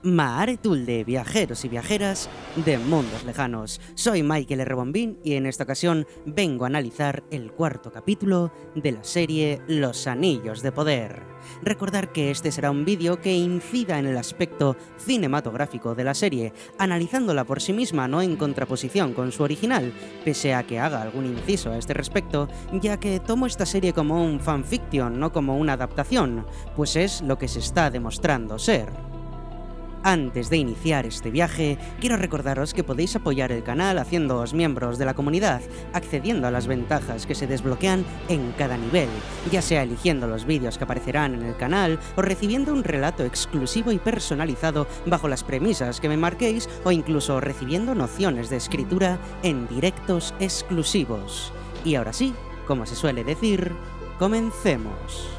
Maharetul de viajeros y viajeras de mundos lejanos. Soy Michael R. Bombín y en esta ocasión vengo a analizar el cuarto capítulo de la serie Los Anillos de Poder. Recordar que este será un vídeo que incida en el aspecto cinematográfico de la serie, analizándola por sí misma, no en contraposición con su original, pese a que haga algún inciso a este respecto, ya que tomo esta serie como un fanfiction, no como una adaptación, pues es lo que se está demostrando ser. Antes de iniciar este viaje, quiero recordaros que podéis apoyar el canal haciéndoos miembros de la comunidad, accediendo a las ventajas que se desbloquean en cada nivel, ya sea eligiendo los vídeos que aparecerán en el canal o recibiendo un relato exclusivo y personalizado bajo las premisas que me marquéis o incluso recibiendo nociones de escritura en directos exclusivos. Y ahora sí, como se suele decir, comencemos.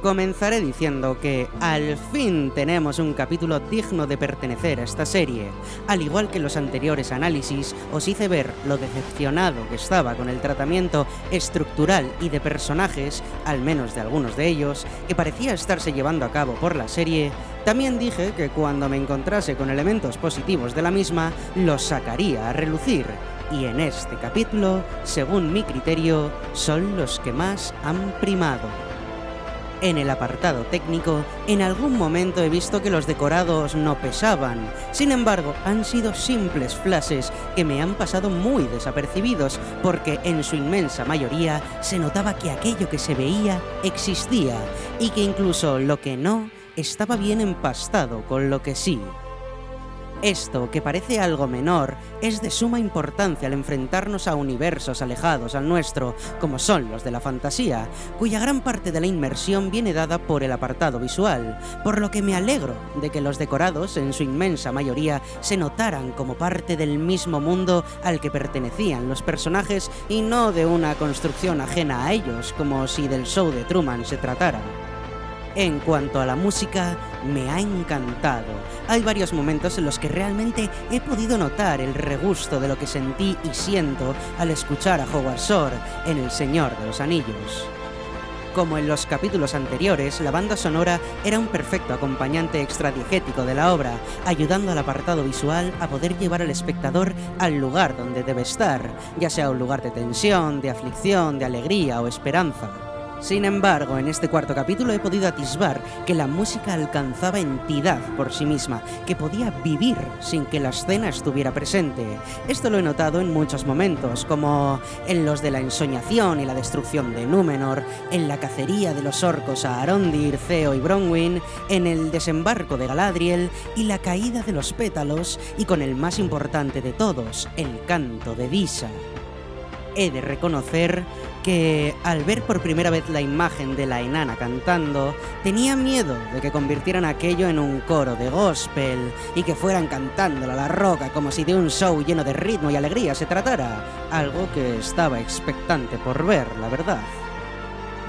Comenzaré diciendo que al fin tenemos un capítulo digno de pertenecer a esta serie. Al igual que los anteriores análisis, os hice ver lo decepcionado que estaba con el tratamiento estructural y de personajes, al menos de algunos de ellos, que parecía estarse llevando a cabo por la serie. También dije que cuando me encontrase con elementos positivos de la misma, los sacaría a relucir. Y en este capítulo, según mi criterio, son los que más han primado. En el apartado técnico, en algún momento he visto que los decorados no pesaban. Sin embargo, han sido simples flashes que me han pasado muy desapercibidos, porque en su inmensa mayoría se notaba que aquello que se veía existía, y que incluso lo que no estaba bien empastado con lo que sí. Esto, que parece algo menor, es de suma importancia al enfrentarnos a universos alejados al nuestro, como son los de la fantasía, cuya gran parte de la inmersión viene dada por el apartado visual, por lo que me alegro de que los decorados, en su inmensa mayoría, se notaran como parte del mismo mundo al que pertenecían los personajes y no de una construcción ajena a ellos, como si del show de Truman se tratara. En cuanto a la música, me ha encantado. Hay varios momentos en los que realmente he podido notar el regusto de lo que sentí y siento al escuchar a Howard Shore en El Señor de los Anillos. Como en los capítulos anteriores, la banda sonora era un perfecto acompañante extradiegético de la obra, ayudando al apartado visual a poder llevar al espectador al lugar donde debe estar, ya sea un lugar de tensión, de aflicción, de alegría o esperanza. Sin embargo, en este cuarto capítulo he podido atisbar que la música alcanzaba entidad por sí misma, que podía vivir sin que la escena estuviera presente. Esto lo he notado en muchos momentos, como en los de la ensoñación y la destrucción de Númenor, en la cacería de los orcos a Arondir, Theo y Bronwyn, en el desembarco de Galadriel y la caída de los pétalos, y con el más importante de todos, el canto de Disa. He de reconocer que al ver por primera vez la imagen de la enana cantando, tenía miedo de que convirtieran aquello en un coro de gospel y que fueran cantándola a la roca como si de un show lleno de ritmo y alegría se tratara, algo que estaba expectante por ver, la verdad.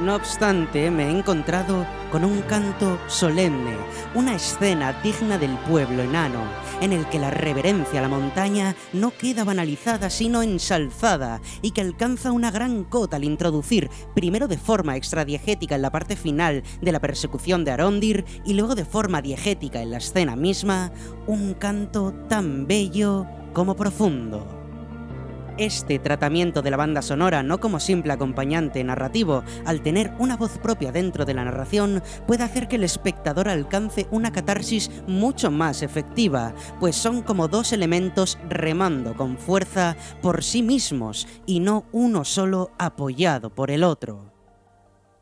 No obstante, me he encontrado con un canto solemne, una escena digna del pueblo enano, en el que la reverencia a la montaña no queda banalizada sino ensalzada, y que alcanza una gran cota al introducir, primero de forma extradiegética en la parte final de la persecución de Arondir y luego de forma diegética en la escena misma, un canto tan bello como profundo. Este tratamiento de la banda sonora, no como simple acompañante narrativo, al tener una voz propia dentro de la narración, puede hacer que el espectador alcance una catarsis mucho más efectiva, pues son como dos elementos remando con fuerza por sí mismos y no uno solo apoyado por el otro.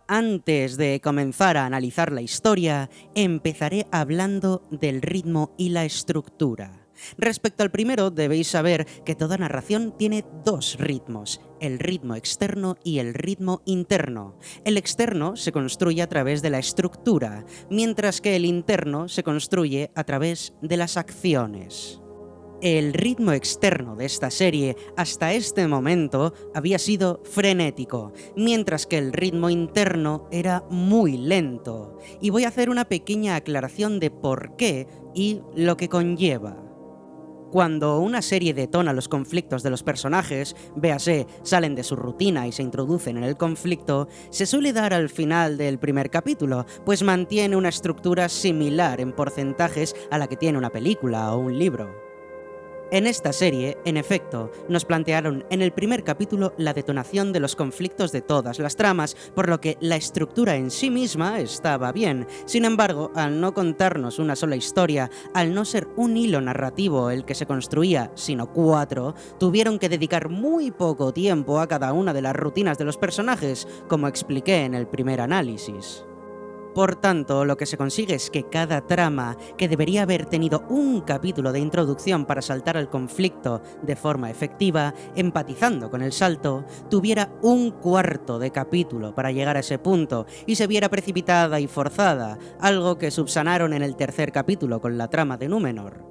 Antes de comenzar a analizar la historia, empezaré hablando del ritmo y la estructura. Respecto al primero, debéis saber que toda narración tiene dos ritmos, el ritmo externo y el ritmo interno. El externo se construye a través de la estructura, mientras que el interno se construye a través de las acciones. El ritmo externo de esta serie hasta este momento había sido frenético, mientras que el ritmo interno era muy lento. Y voy a hacer una pequeña aclaración de por qué y lo que conlleva. Cuando una serie detona los conflictos de los personajes, véase, salen de su rutina y se introducen en el conflicto, se suele dar al final del primer capítulo, pues mantiene una estructura similar en porcentajes a la que tiene una película o un libro. En esta serie, en efecto, nos plantearon en el primer capítulo la detonación de los conflictos de todas las tramas, por lo que la estructura en sí misma estaba bien. Sin embargo, al no contarnos una sola historia, al no ser un hilo narrativo el que se construía, sino 4, tuvieron que dedicar muy poco tiempo a cada una de las rutinas de los personajes, como expliqué en el primer análisis. Por tanto, lo que se consigue es que cada trama, que debería haber tenido un capítulo de introducción para saltar al conflicto de forma efectiva, empatizando con el salto, tuviera un cuarto de capítulo para llegar a ese punto y se viera precipitada y forzada, algo que subsanaron en el tercer capítulo con la trama de Númenor.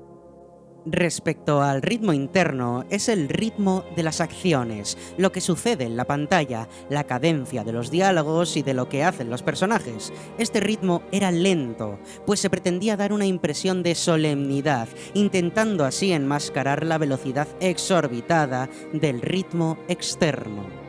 Respecto al ritmo interno, es el ritmo de las acciones, lo que sucede en la pantalla, la cadencia de los diálogos y de lo que hacen los personajes. Este ritmo era lento, pues se pretendía dar una impresión de solemnidad, intentando así enmascarar la velocidad exorbitada del ritmo externo.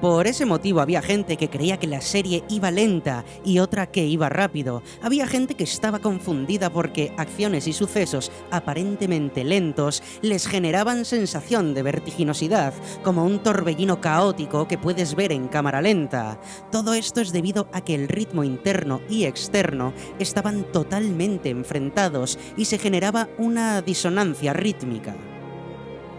Por ese motivo había gente que creía que la serie iba lenta y otra que iba rápido. Había gente que estaba confundida porque acciones y sucesos aparentemente lentos les generaban sensación de vertiginosidad, como un torbellino caótico que puedes ver en cámara lenta. Todo esto es debido a que el ritmo interno y externo estaban totalmente enfrentados y se generaba una disonancia rítmica.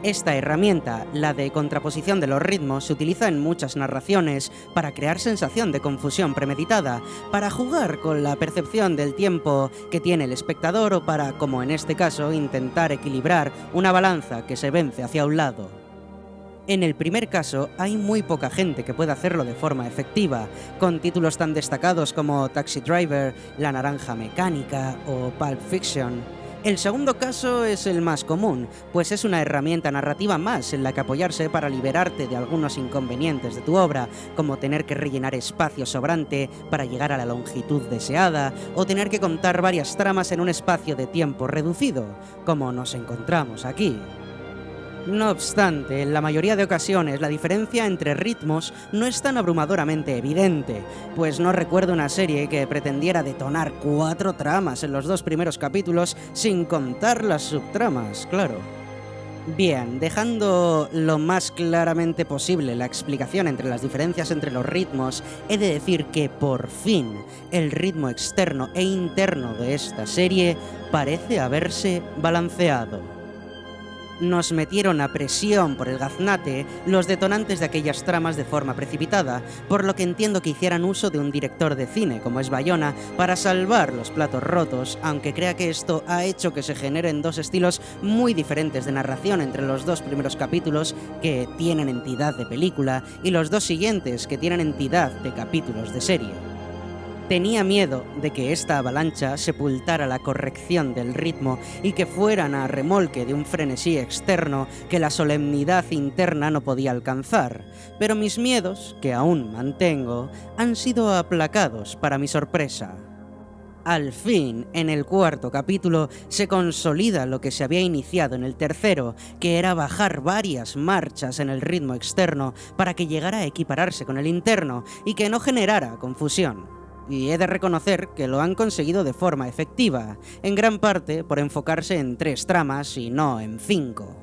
Esta herramienta, la de contraposición de los ritmos, se utiliza en muchas narraciones para crear sensación de confusión premeditada, para jugar con la percepción del tiempo que tiene el espectador o para, como en este caso, intentar equilibrar una balanza que se vence hacia un lado. En el primer caso, hay muy poca gente que pueda hacerlo de forma efectiva, con títulos tan destacados como Taxi Driver, La Naranja Mecánica o Pulp Fiction. El segundo caso es el más común, pues es una herramienta narrativa más en la que apoyarse para liberarte de algunos inconvenientes de tu obra, como tener que rellenar espacio sobrante para llegar a la longitud deseada, o tener que contar varias tramas en un espacio de tiempo reducido, como nos encontramos aquí. No obstante, en la mayoría de ocasiones la diferencia entre ritmos no es tan abrumadoramente evidente, pues no recuerdo una serie que pretendiera detonar 4 tramas en los 2 primeros capítulos sin contar las subtramas, claro. Bien, dejando lo más claramente posible la explicación entre las diferencias entre los ritmos, he de decir que por fin el ritmo externo e interno de esta serie parece haberse balanceado. Nos metieron a presión por el gaznate los detonantes de aquellas tramas de forma precipitada, por lo que entiendo que hicieran uso de un director de cine como es Bayona para salvar los platos rotos, aunque crea que esto ha hecho que se generen 2 estilos muy diferentes de narración entre los 2 primeros capítulos que tienen entidad de película y los 2 siguientes que tienen entidad de capítulos de serie. Tenía miedo de que esta avalancha sepultara la corrección del ritmo y que fueran a remolque de un frenesí externo que la solemnidad interna no podía alcanzar, pero mis miedos, que aún mantengo, han sido aplacados para mi sorpresa. Al fin, en el 4º capítulo, se consolida lo que se había iniciado en el tercero, que era bajar varias marchas en el ritmo externo para que llegara a equipararse con el interno y que no generara confusión. Y he de reconocer que lo han conseguido de forma efectiva, en gran parte por enfocarse en 3 tramas y no en 5.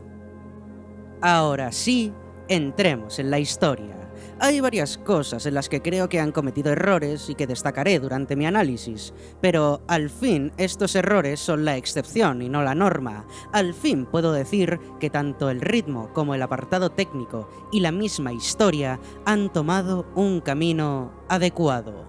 Ahora sí, entremos en la historia. Hay varias cosas en las que creo que han cometido errores y que destacaré durante mi análisis, pero al fin estos errores son la excepción y no la norma. Al fin puedo decir que tanto el ritmo como el apartado técnico y la misma historia han tomado un camino adecuado.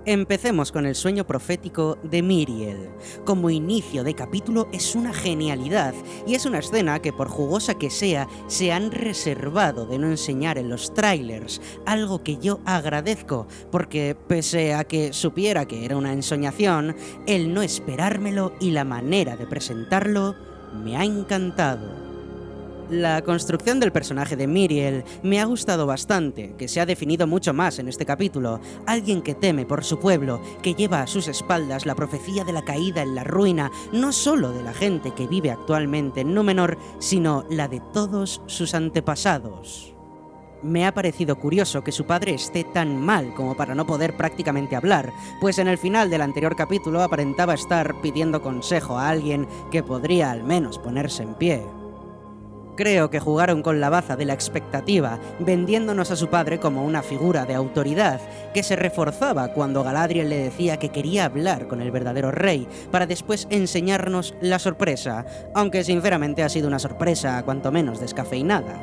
Empecemos con el sueño profético de Miriel. Como inicio de capítulo es una genialidad y es una escena que por jugosa que sea se han reservado de no enseñar en los trailers, algo que yo agradezco porque pese a que supiera que era una ensoñación, el no esperármelo y la manera de presentarlo me ha encantado. La construcción del personaje de Miriel me ha gustado bastante, que se ha definido mucho más en este capítulo. Alguien que teme por su pueblo, que lleva a sus espaldas la profecía de la caída en la ruina, no solo de la gente que vive actualmente en Númenor, sino la de todos sus antepasados. Me ha parecido curioso que su padre esté tan mal como para no poder prácticamente hablar, pues en el final del anterior capítulo aparentaba estar pidiendo consejo a alguien que podría al menos ponerse en pie. Creo que jugaron con la baza de la expectativa, vendiéndonos a su padre como una figura de autoridad, que se reforzaba cuando Galadriel le decía que quería hablar con el verdadero rey, para después enseñarnos la sorpresa, aunque sinceramente ha sido una sorpresa cuanto menos descafeinada.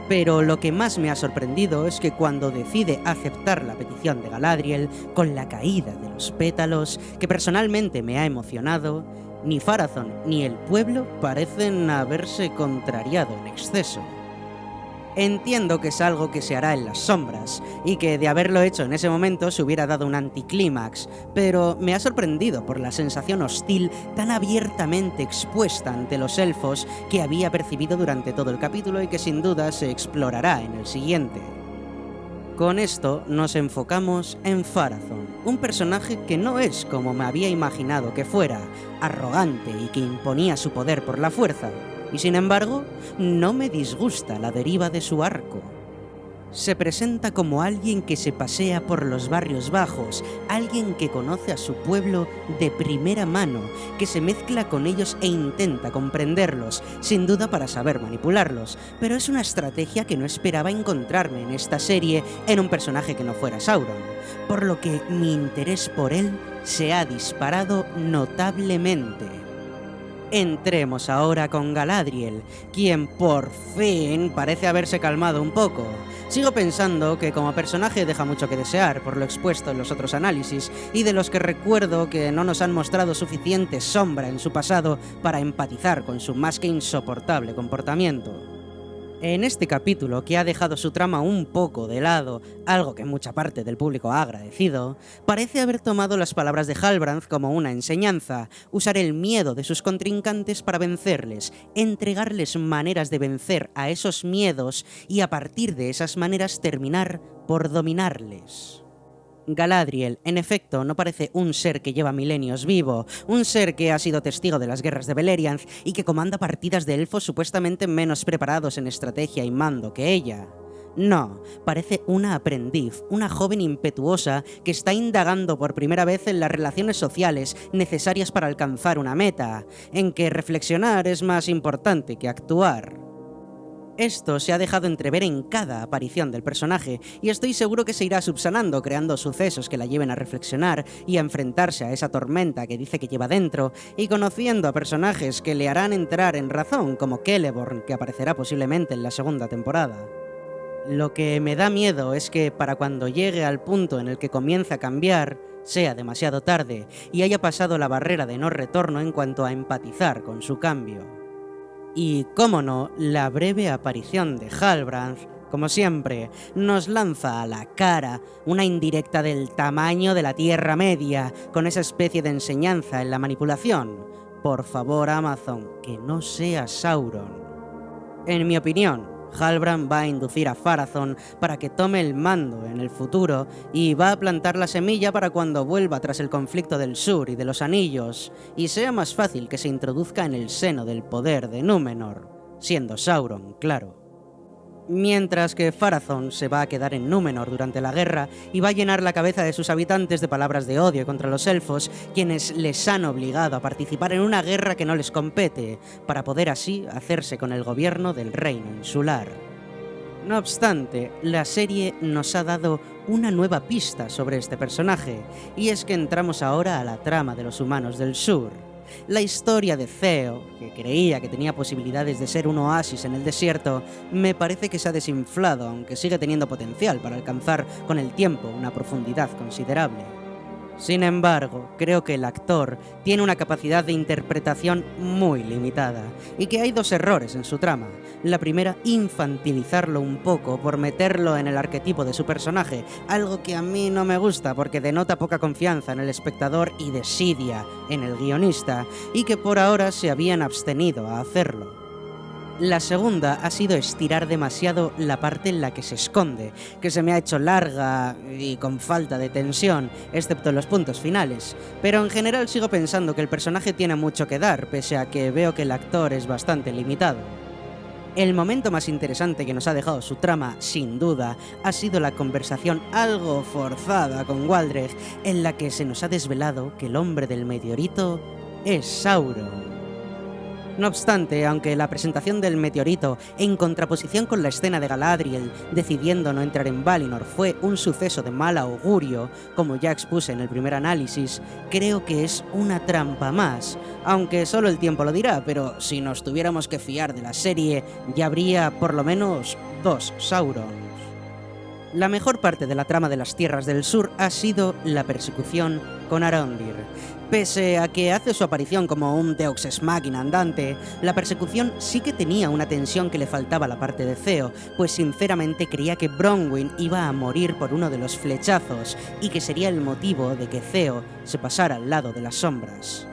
Pero lo que más me ha sorprendido es que cuando decide aceptar la petición de Galadriel, con la caída de los pétalos, que personalmente me ha emocionado, ni Pharazôn ni el pueblo parecen haberse contrariado en exceso. Entiendo que es algo que se hará en las sombras, y que de haberlo hecho en ese momento se hubiera dado un anticlímax, pero me ha sorprendido por la sensación hostil tan abiertamente expuesta ante los elfos que había percibido durante todo el capítulo y que sin duda se explorará en el siguiente. Con esto nos enfocamos en Pharazôn, un personaje que no es como me había imaginado que fuera, arrogante y que imponía su poder por la fuerza, y sin embargo, no me disgusta la deriva de su arco. Se presenta como alguien que se pasea por los barrios bajos, alguien que conoce a su pueblo de primera mano, que se mezcla con ellos e intenta comprenderlos, sin duda para saber manipularlos, pero es una estrategia que no esperaba encontrarme en esta serie en un personaje que no fuera Sauron, por lo que mi interés por él se ha disparado notablemente. Entremos ahora con Galadriel, quien por fin parece haberse calmado un poco. Sigo pensando que como personaje deja mucho que desear por lo expuesto en los otros análisis, y de los que recuerdo que no nos han mostrado suficiente sombra en su pasado para empatizar con su más que insoportable comportamiento. En este capítulo, que ha dejado su trama un poco de lado, algo que mucha parte del público ha agradecido, parece haber tomado las palabras de Halbrand como una enseñanza, usar el miedo de sus contrincantes para vencerles, entregarles maneras de vencer a esos miedos y a partir de esas maneras terminar por dominarles. Galadriel, en efecto, no parece un ser que lleva milenios vivo, un ser que ha sido testigo de las guerras de Beleriand y que comanda partidas de elfos supuestamente menos preparados en estrategia y mando que ella. No, parece una aprendiz, una joven impetuosa que está indagando por primera vez en las relaciones sociales necesarias para alcanzar una meta, en que reflexionar es más importante que actuar. Esto se ha dejado entrever en cada aparición del personaje, y estoy seguro que se irá subsanando creando sucesos que la lleven a reflexionar y a enfrentarse a esa tormenta que dice que lleva dentro, y conociendo a personajes que le harán entrar en razón, como Celeborn, que aparecerá posiblemente en la segunda temporada. Lo que me da miedo es que para cuando llegue al punto en el que comience a cambiar, sea demasiado tarde y haya pasado la barrera de no retorno en cuanto a empatizar con su cambio. Y, cómo no, la breve aparición de Halbrand, como siempre, nos lanza a la cara una indirecta del tamaño de la Tierra Media, con esa especie de enseñanza en la manipulación. Por favor, Amazon, que no sea Sauron. En mi opinión, Halbrand va a inducir a Pharazôn para que tome el mando en el futuro y va a plantar la semilla para cuando vuelva tras el conflicto del sur y de los anillos, y sea más fácil que se introduzca en el seno del poder de Númenor, siendo Sauron, claro. Mientras que Pharazôn se va a quedar en Númenor durante la guerra y va a llenar la cabeza de sus habitantes de palabras de odio contra los elfos, quienes les han obligado a participar en una guerra que no les compete, para poder así hacerse con el gobierno del reino insular. No obstante, la serie nos ha dado una nueva pista sobre este personaje, y es que entramos ahora a la trama de los humanos del sur. La historia de Theo, que creía que tenía posibilidades de ser un oasis en el desierto, me parece que se ha desinflado, aunque sigue teniendo potencial para alcanzar con el tiempo una profundidad considerable. Sin embargo, creo que el actor tiene una capacidad de interpretación muy limitada, y que hay dos errores en su trama. La primera, infantilizarlo un poco por meterlo en el arquetipo de su personaje, algo que a mí no me gusta porque denota poca confianza en el espectador y desidia en el guionista, y que por ahora se habían abstenido a hacerlo. La segunda ha sido estirar demasiado la parte en la que se esconde, que se me ha hecho larga y con falta de tensión, excepto en los puntos finales, pero en general sigo pensando que el personaje tiene mucho que dar, pese a que veo que el actor es bastante limitado. El momento más interesante que nos ha dejado su trama, sin duda, ha sido la conversación algo forzada con Waldreg, en la que se nos ha desvelado que el hombre del meteorito es Sauron. No obstante, aunque la presentación del meteorito, en contraposición con la escena de Galadriel decidiendo no entrar en Valinor, fue un suceso de mal augurio, como ya expuse en el primer análisis, creo que es una trampa más, aunque solo el tiempo lo dirá, pero si nos tuviéramos que fiar de la serie, ya habría por lo menos 2 Saurons. La mejor parte de la trama de las Tierras del Sur ha sido la persecución con Arondir. Pese a que hace su aparición como un Deus Ex Machina andante, la persecución sí que tenía una tensión que le faltaba a la parte de Theo, pues sinceramente creía que Bronwyn iba a morir por uno de los flechazos y que sería el motivo de que Theo se pasara al lado de las sombras.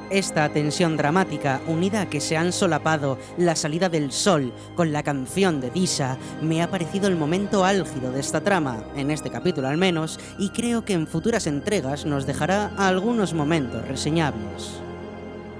Esta tensión dramática, unida a que se han solapado la salida del sol con la canción de Disa, me ha parecido el momento álgido de esta trama, en este capítulo al menos, y creo que en futuras entregas nos dejará algunos momentos reseñables.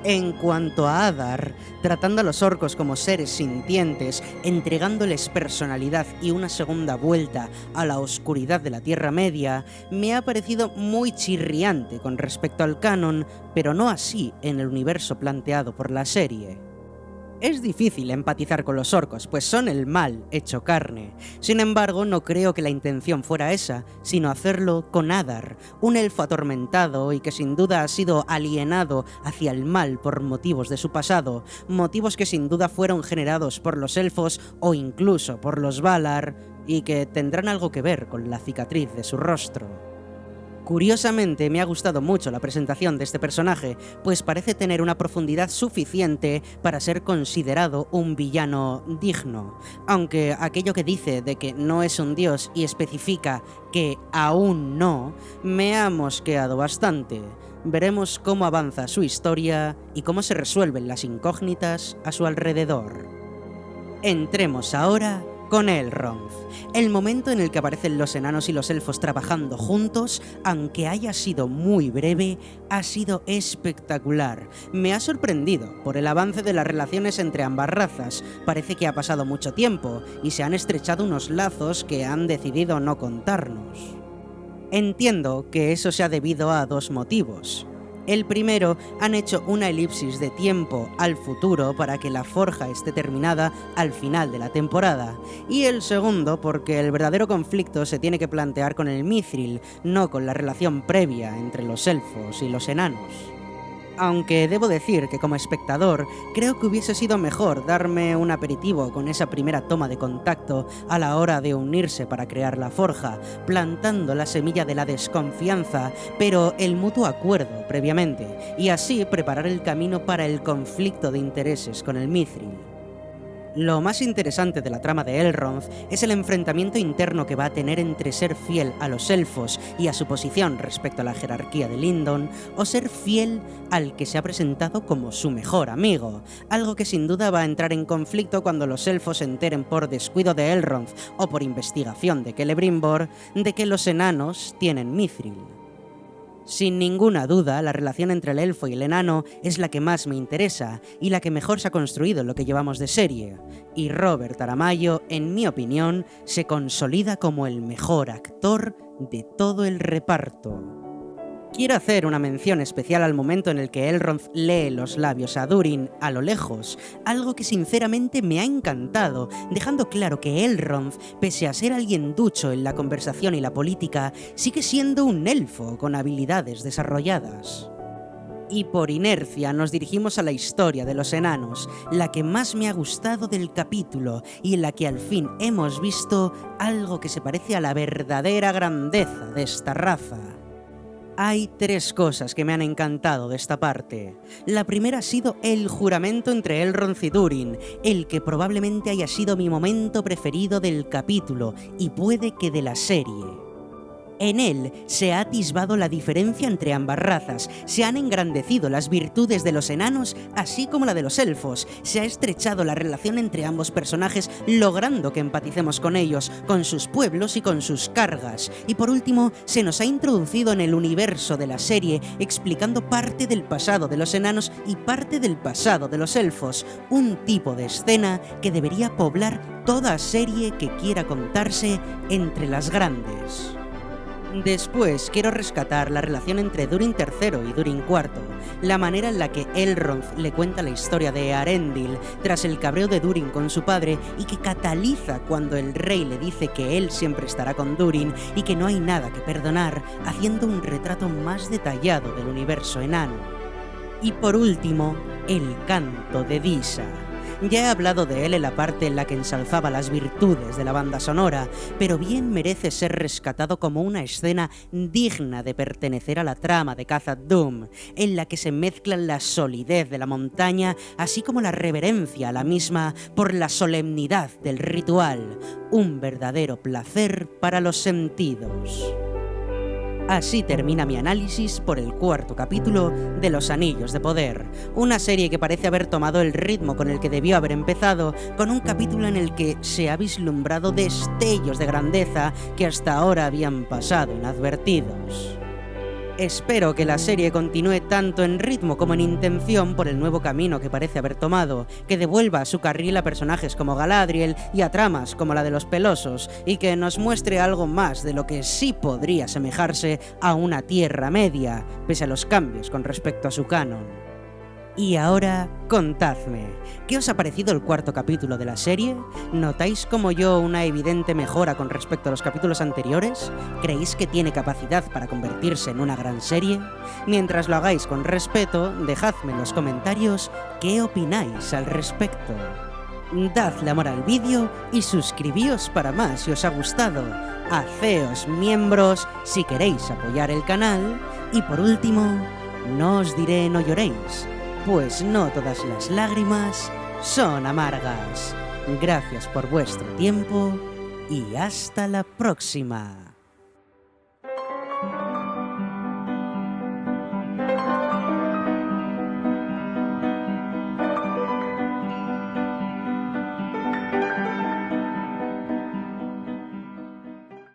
En cuanto a Adar, tratando a los orcos como seres sintientes, entregándoles personalidad y una segunda vuelta a la oscuridad de la Tierra Media, me ha parecido muy chirriante con respecto al canon, pero no así en el universo planteado por la serie. Es difícil empatizar con los orcos, pues son el mal hecho carne. Sin embargo, no creo que la intención fuera esa, sino hacerlo con Adar, un elfo atormentado y que sin duda ha sido alienado hacia el mal por motivos de su pasado, motivos que sin duda fueron generados por los elfos o incluso por los Valar, y que tendrán algo que ver con la cicatriz de su rostro. Curiosamente, me ha gustado mucho la presentación de este personaje, pues parece tener una profundidad suficiente para ser considerado un villano digno, aunque aquello que dice de que no es un dios y especifica que aún no, me ha mosqueado bastante. Veremos cómo avanza su historia y cómo se resuelven las incógnitas a su alrededor. Entremos ahora con Elrond, el momento en el que aparecen los enanos y los elfos trabajando juntos, aunque haya sido muy breve, ha sido espectacular. Me ha sorprendido por el avance de las relaciones entre ambas razas. Parece que ha pasado mucho tiempo y se han estrechado unos lazos que han decidido no contarnos. Entiendo que eso se ha debido a 2 motivos. El primero, han hecho una elipsis de tiempo al futuro para que la forja esté terminada al final de la temporada. Y el segundo, porque el verdadero conflicto se tiene que plantear con el Mithril, no con la relación previa entre los elfos y los enanos. Aunque debo decir que como espectador creo que hubiese sido mejor darme un aperitivo con esa primera toma de contacto a la hora de unirse para crear la forja, plantando la semilla de la desconfianza, pero el mutuo acuerdo previamente, y así preparar el camino para el conflicto de intereses con el Mithril. Lo más interesante de la trama de Elrond es el enfrentamiento interno que va a tener entre ser fiel a los elfos y a su posición respecto a la jerarquía de Lindon, o ser fiel al que se ha presentado como su mejor amigo, algo que sin duda va a entrar en conflicto cuando los elfos se enteren por descuido de Elrond o por investigación de Celebrimbor de que los enanos tienen Mithril. Sin ninguna duda, la relación entre el elfo y el enano es la que más me interesa y la que mejor se ha construido en lo que llevamos de serie, y Robert Aramayo, en mi opinión, se consolida como el mejor actor de todo el reparto. Quiero hacer una mención especial al momento en el que Elrond lee los labios a Durin a lo lejos, algo que sinceramente me ha encantado, dejando claro que Elrond, pese a ser alguien ducho en la conversación y la política, sigue siendo un elfo con habilidades desarrolladas. Y por inercia nos dirigimos a la historia de los enanos, la que más me ha gustado del capítulo y en la que al fin hemos visto algo que se parece a la verdadera grandeza de esta raza. Hay 3 cosas que me han encantado de esta parte. La primera ha sido el juramento entre Elrond y Durin, el que probablemente haya sido mi momento preferido del capítulo y puede que de la serie. En él se ha atisbado la diferencia entre ambas razas, se han engrandecido las virtudes de los enanos así como la de los elfos, se ha estrechado la relación entre ambos personajes logrando que empaticemos con ellos, con sus pueblos y con sus cargas, y por último se nos ha introducido en el universo de la serie explicando parte del pasado de los enanos y parte del pasado de los elfos, un tipo de escena que debería poblar toda serie que quiera contarse entre las grandes. Después quiero rescatar la relación entre Durin III y Durin IV, la manera en la que Elrond le cuenta la historia de Eärendil tras el cabreo de Durin con su padre y que cataliza cuando el rey le dice que él siempre estará con Durin y que no hay nada que perdonar, haciendo un retrato más detallado del universo enano. Y por último, el canto de Disa. Ya he hablado de él en la parte en la que ensalzaba las virtudes de la banda sonora, pero bien merece ser rescatado como una escena digna de pertenecer a la trama de Khazad-dûm, en la que se mezclan la solidez de la montaña, así como la reverencia a la misma por la solemnidad del ritual, un verdadero placer para los sentidos. Así termina mi análisis por el cuarto capítulo de Los Anillos de Poder, una serie que parece haber tomado el ritmo con el que debió haber empezado, con un capítulo en el que se ha vislumbrado destellos de grandeza que hasta ahora habían pasado inadvertidos. Espero que la serie continúe tanto en ritmo como en intención por el nuevo camino que parece haber tomado, que devuelva a su carril a personajes como Galadriel y a tramas como la de los Pelosos, y que nos muestre algo más de lo que sí podría asemejarse a una Tierra Media, pese a los cambios con respecto a su canon. Y ahora, contadme, ¿qué os ha parecido el cuarto capítulo de la serie? ¿Notáis como yo una evidente mejora con respecto a los capítulos anteriores? ¿Creéis que tiene capacidad para convertirse en una gran serie? Mientras lo hagáis con respeto, dejadme en los comentarios qué opináis al respecto. Dadle amor al vídeo y suscribíos para más si os ha gustado. Haceos miembros si queréis apoyar el canal. Y por último, no os diré no lloréis, pues no todas las lágrimas son amargas. Gracias por vuestro tiempo y hasta la próxima.